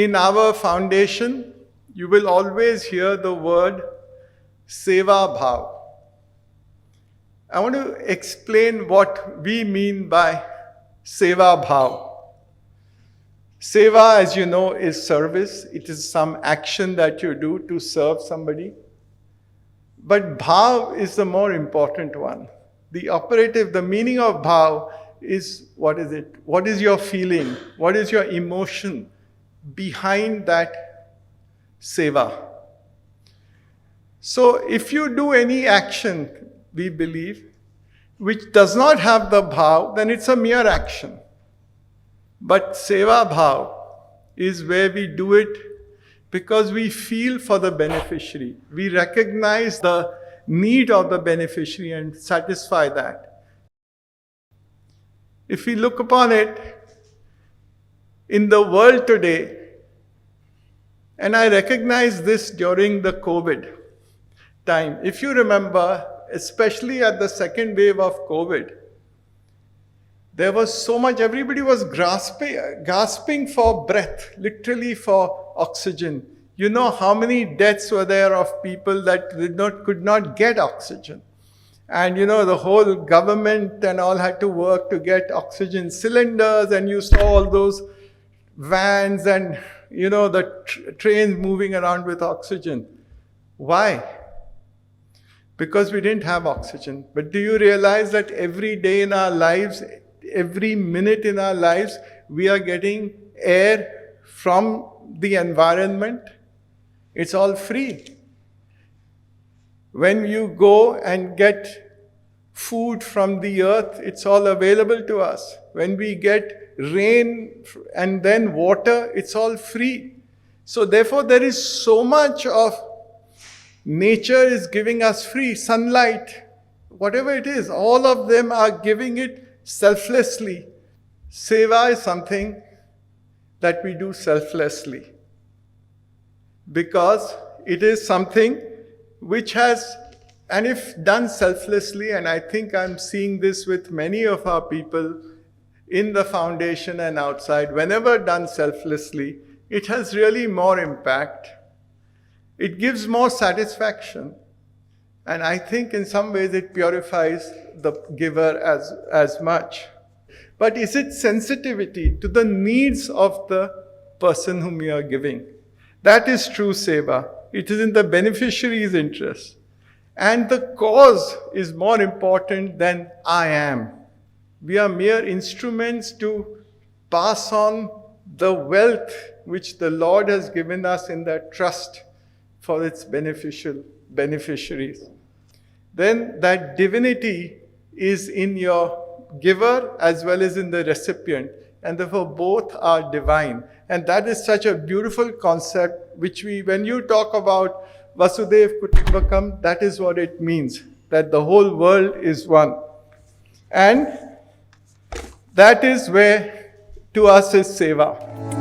In our foundation, you will always hear the word Sewa Bhaav. I want to explain what we mean by Sewa Bhaav. Seva, as you know, is service. It is some action that you do to serve somebody. But Bhaav is the more important one. The meaning of Bhaav is, what is it? What is your feeling? What is your emotion behind that seva? So if you do any action, we believe, which does not have the bhav, then it's a mere action. But seva bhav is where we do it because we feel for the beneficiary. We recognize the need of the beneficiary and satisfy that. If we look upon it, in the world today, and I recognize this during the COVID time, if you remember, especially at the second wave of COVID, there was so much, everybody was gasping for breath, literally for oxygen. You know how many deaths were there of people that could not get oxygen. And you know, the whole government and all had to work to get oxygen cylinders, and you saw all those vans and you know, the trains moving around with oxygen. Why? Because we didn't have oxygen. But do you realize that every day in our lives, every minute in our lives, we are getting air from the environment? It's all free. When you go and get food from the earth, it's all available to us. When we get rain and then water, it's all free. So therefore, there is so much of nature is giving us free. Sunlight, whatever it is, all of them are giving it selflessly. Seva is something that we do selflessly, because it is something which has, and if done selflessly, and I think I'm seeing this with many of our people in the foundation and outside, whenever done selflessly, it has really more impact. It gives more satisfaction. And I think in some ways it purifies the giver as much. But is it sensitivity to the needs of the person whom you are giving? That is true seva. It is in the beneficiary's interest. And the cause is more important than I am. We are mere instruments to pass on the wealth which the Lord has given us in that trust for its beneficiaries. Then that divinity is in your giver as well as in the recipient, and therefore both are divine. And that is such a beautiful concept which when you talk about Vasudev Kutumbakam, that is what it means, that the whole world is one. And that is where to us is seva.